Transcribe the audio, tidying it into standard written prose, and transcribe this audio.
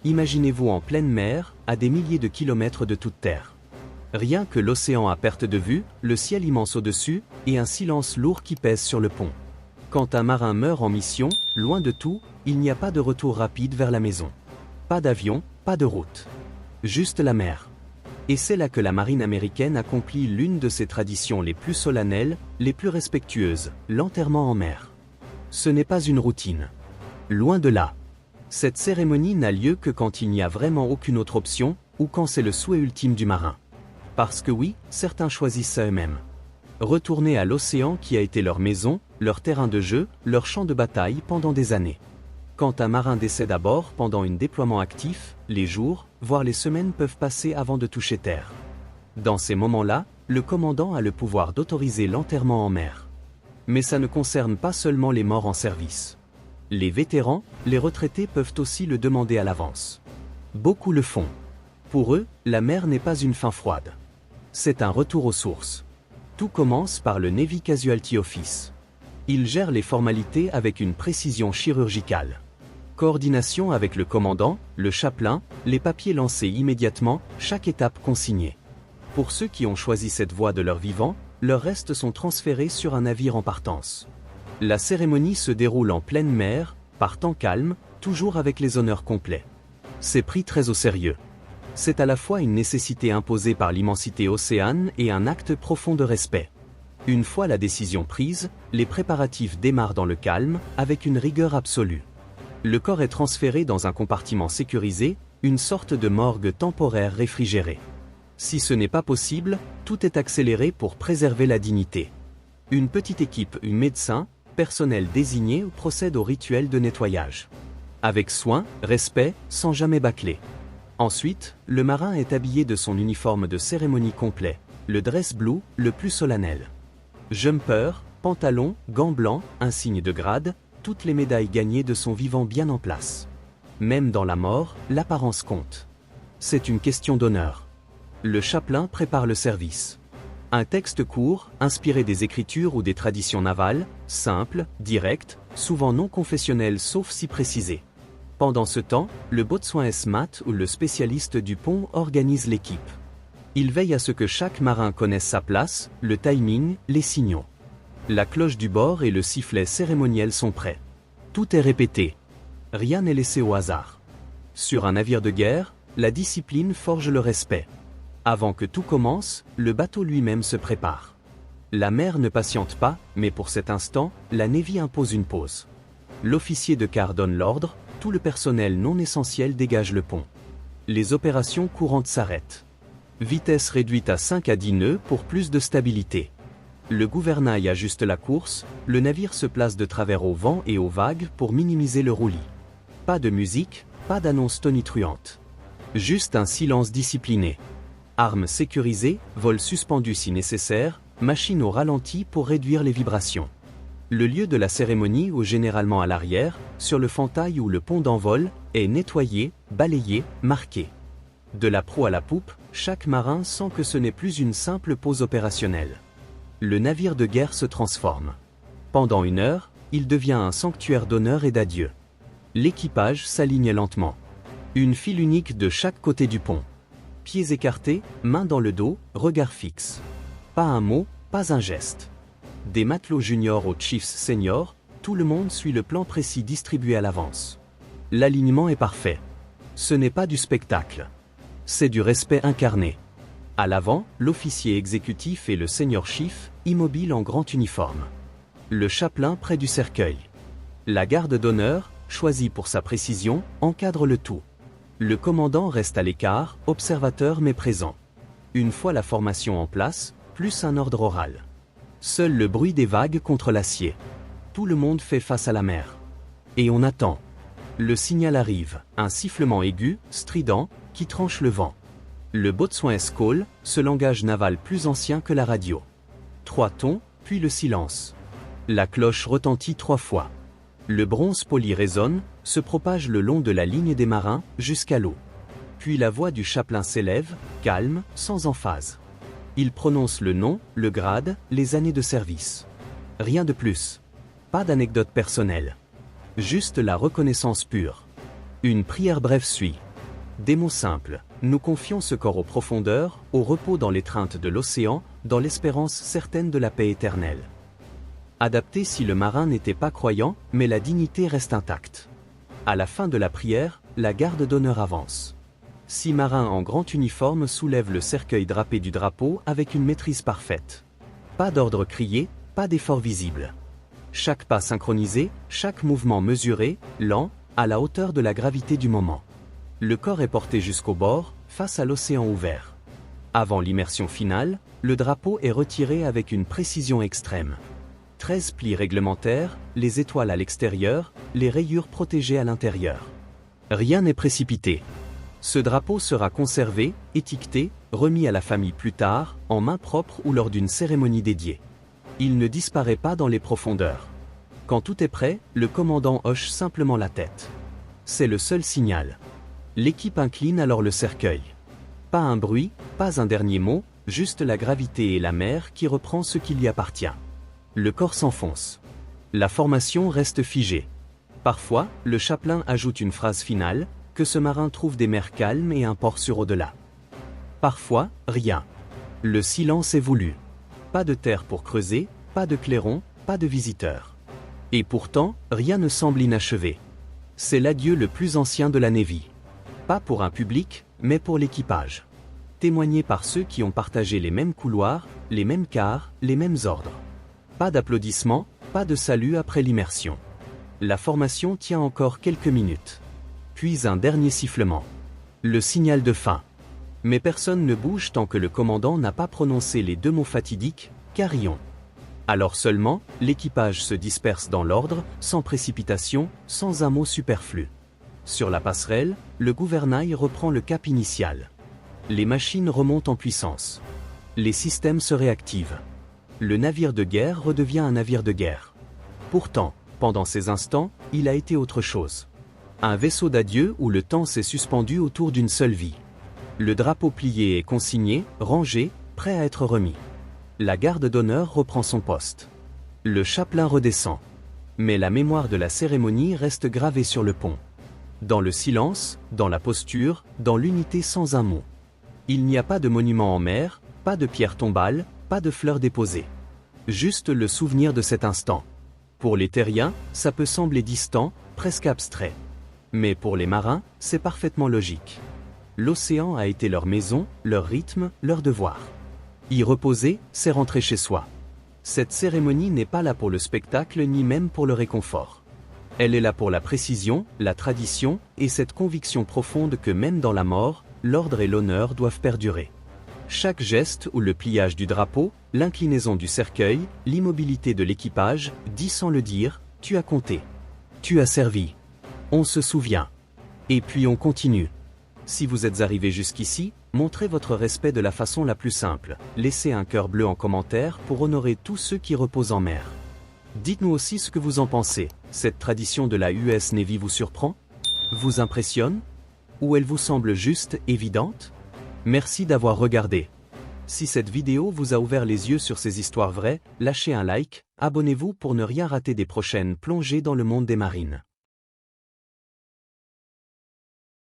imaginez-vous en pleine mer, à des milliers de kilomètres de toute terre. Rien que l'océan à perte de vue, le ciel immense au-dessus, et un silence lourd qui pèse sur le pont. Quand un marin meurt en mission, loin de tout, il n'y a pas de retour rapide vers la maison. Pas d'avion, pas de route. Juste la mer. Et c'est là que la marine américaine accomplit l'une de ses traditions les plus solennelles, les plus respectueuses, l'enterrement en mer. Ce n'est pas une routine. Loin de là. Cette cérémonie n'a lieu que quand il n'y a vraiment aucune autre option, ou quand c'est le souhait ultime du marin. Parce que oui, certains choisissent ça eux-mêmes. Retourner à l'océan qui a été leur maison, leur terrain de jeu, leur champ de bataille pendant des années. Quand un marin décède à bord pendant un déploiement actif, les jours, voire les semaines peuvent passer avant de toucher terre. Dans ces moments-là, le commandant a le pouvoir d'autoriser l'enterrement en mer. Mais ça ne concerne pas seulement les morts en service. Les vétérans, les retraités peuvent aussi le demander à l'avance. Beaucoup le font. Pour eux, la mer n'est pas une fin froide. C'est un retour aux sources. Tout commence par le Navy Casualty Office. Il gère les formalités avec une précision chirurgicale. Coordination avec le commandant, le chapelain, les papiers lancés immédiatement, chaque étape consignée. Pour ceux qui ont choisi cette voie de leur vivant, leurs restes sont transférés sur un navire en partance. La cérémonie se déroule en pleine mer, par temps calme, toujours avec les honneurs complets. C'est pris très au sérieux. C'est à la fois une nécessité imposée par l'immensité océane et un acte profond de respect. Une fois la décision prise, les préparatifs démarrent dans le calme, avec une rigueur absolue. Le corps est transféré dans un compartiment sécurisé, une sorte de morgue temporaire réfrigérée. Si ce n'est pas possible, tout est accéléré pour préserver la dignité. Une petite équipe, médecin, personnel désigné procède au rituel de nettoyage. Avec soin, respect, sans jamais bâcler. Ensuite, le marin est habillé de son uniforme de cérémonie complet, le dress blue, le plus solennel. Jumper, pantalon, gants blancs, insigne de grade, toutes les médailles gagnées de son vivant bien en place. Même dans la mort, l'apparence compte. C'est une question d'honneur. Le chapelain prépare le service. Un texte court, inspiré des écritures ou des traditions navales, simple, direct, souvent non confessionnel sauf si précisé. Pendant ce temps, le boatswain SMAT ou le spécialiste du pont organise l'équipe. Il veille à ce que chaque marin connaisse sa place, le timing, les signaux. La cloche du bord et le sifflet cérémoniel sont prêts. Tout est répété. Rien n'est laissé au hasard. Sur un navire de guerre, la discipline forge le respect. Avant que tout commence, le bateau lui-même se prépare. La mer ne patiente pas, mais pour cet instant, la Navy impose une pause. L'officier de quart donne l'ordre, tout le personnel non essentiel dégage le pont. Les opérations courantes s'arrêtent. Vitesse réduite à 5 à 10 nœuds pour plus de stabilité. Le gouvernail ajuste la course, le navire se place de travers au vent et aux vagues pour minimiser le roulis. Pas de musique, pas d'annonce tonitruante. Juste un silence discipliné. Armes sécurisées, vol suspendu si nécessaire, machine au ralenti pour réduire les vibrations. Le lieu de la cérémonie, ou généralement à l'arrière, sur le fantail ou le pont d'envol, est nettoyé, balayé, marqué. De la proue à la poupe, chaque marin sent que ce n'est plus une simple pause opérationnelle. Le navire de guerre se transforme. Pendant 1 heure, il devient un sanctuaire d'honneur et d'adieu. L'équipage s'aligne lentement. Une file unique de chaque côté du pont. Pieds écartés, mains dans le dos, regard fixe. Pas un mot, pas un geste. Des matelots juniors aux chiefs seniors, tout le monde suit le plan précis distribué à l'avance. L'alignement est parfait. Ce n'est pas du spectacle. C'est du respect incarné. À l'avant, l'officier exécutif et le senior chief, immobiles en grand uniforme. Le chapelain près du cercueil. La garde d'honneur, choisie pour sa précision, encadre le tout. Le commandant reste à l'écart, observateur mais présent. Une fois la formation en place, plus un ordre oral. Seul le bruit des vagues contre l'acier. Tout le monde fait face à la mer. Et on attend. Le signal arrive, un sifflement aigu, strident, qui tranche le vent. Le boatswain call, ce langage naval plus ancien que la radio. 3 tons, puis le silence. La cloche retentit 3 fois. Le bronze poli résonne, se propage le long de la ligne des marins, jusqu'à l'eau. Puis la voix du chapelain s'élève, calme, sans emphase. Il prononce le nom, le grade, les années de service. Rien de plus. Pas d'anecdote personnelle. Juste la reconnaissance pure. Une prière brève suit. Des mots simples, nous confions ce corps aux profondeurs, au repos dans l'étreinte de l'océan, dans l'espérance certaine de la paix éternelle. Adapté si le marin n'était pas croyant, mais la dignité reste intacte. À la fin de la prière, la garde d'honneur avance. 6 marins en grand uniforme soulèvent le cercueil drapé du drapeau avec une maîtrise parfaite. Pas d'ordre crié, pas d'effort visible. Chaque pas synchronisé, chaque mouvement mesuré, lent, à la hauteur de la gravité du moment. Le corps est porté jusqu'au bord, face à l'océan ouvert. Avant l'immersion finale, le drapeau est retiré avec une précision extrême. 13 plis réglementaires, les étoiles à l'extérieur, les rayures protégées à l'intérieur. Rien n'est précipité. Ce drapeau sera conservé, étiqueté, remis à la famille plus tard, en main propre ou lors d'une cérémonie dédiée. Il ne disparaît pas dans les profondeurs. Quand tout est prêt, le commandant hoche simplement la tête. C'est le seul signal. L'équipe incline alors le cercueil. Pas un bruit, pas un dernier mot, juste la gravité et la mer qui reprend ce qui lui appartient. Le corps s'enfonce. La formation reste figée. Parfois, le chapelain ajoute une phrase finale, que ce marin trouve des mers calmes et un port sûr au-delà. Parfois, rien. Le silence est voulu. Pas de terre pour creuser, pas de clairon, pas de visiteurs. Et pourtant, rien ne semble inachevé. C'est l'adieu le plus ancien de la Navy. Pas pour un public, mais pour l'équipage. Témoigné par ceux qui ont partagé les mêmes couloirs, les mêmes quarts, les mêmes ordres. Pas d'applaudissements, pas de salut après l'immersion. La formation tient encore quelques minutes. Puis un dernier sifflement. Le signal de fin. Mais personne ne bouge tant que le commandant n'a pas prononcé les 2 mots fatidiques, carillon. Alors seulement, l'équipage se disperse dans l'ordre, sans précipitation, sans un mot superflu. Sur la passerelle, le gouvernail reprend le cap initial. Les machines remontent en puissance. Les systèmes se réactivent. Le navire de guerre redevient un navire de guerre. Pourtant, pendant ces instants, il a été autre chose. Un vaisseau d'adieu où le temps s'est suspendu autour d'une seule vie. Le drapeau plié est consigné, rangé, prêt à être remis. La garde d'honneur reprend son poste. Le chapelain redescend. Mais la mémoire de la cérémonie reste gravée sur le pont. Dans le silence, dans la posture, dans l'unité sans un mot. Il n'y a pas de monument en mer, pas de pierre tombale, pas de fleurs déposées. Juste le souvenir de cet instant. Pour les terriens, ça peut sembler distant, presque abstrait. Mais pour les marins, c'est parfaitement logique. L'océan a été leur maison, leur rythme, leur devoir. Y reposer, c'est rentrer chez soi. Cette cérémonie n'est pas là pour le spectacle ni même pour le réconfort. Elle est là pour la précision, la tradition et cette conviction profonde que même dans la mort, l'ordre et l'honneur doivent perdurer. Chaque geste ou le pliage du drapeau, l'inclinaison du cercueil, l'immobilité de l'équipage, dit sans le dire, tu as compté. Tu as servi. On se souvient. Et puis on continue. Si vous êtes arrivé jusqu'ici, montrez votre respect de la façon la plus simple. Laissez un cœur bleu en commentaire pour honorer tous ceux qui reposent en mer. Dites-nous aussi ce que vous en pensez. Cette tradition de la US Navy vous surprend? Vous impressionne? Ou elle vous semble juste évidente? Merci d'avoir regardé. Si cette vidéo vous a ouvert les yeux sur ces histoires vraies, lâchez un like, abonnez-vous pour ne rien rater des prochaines plongées dans le monde des marines.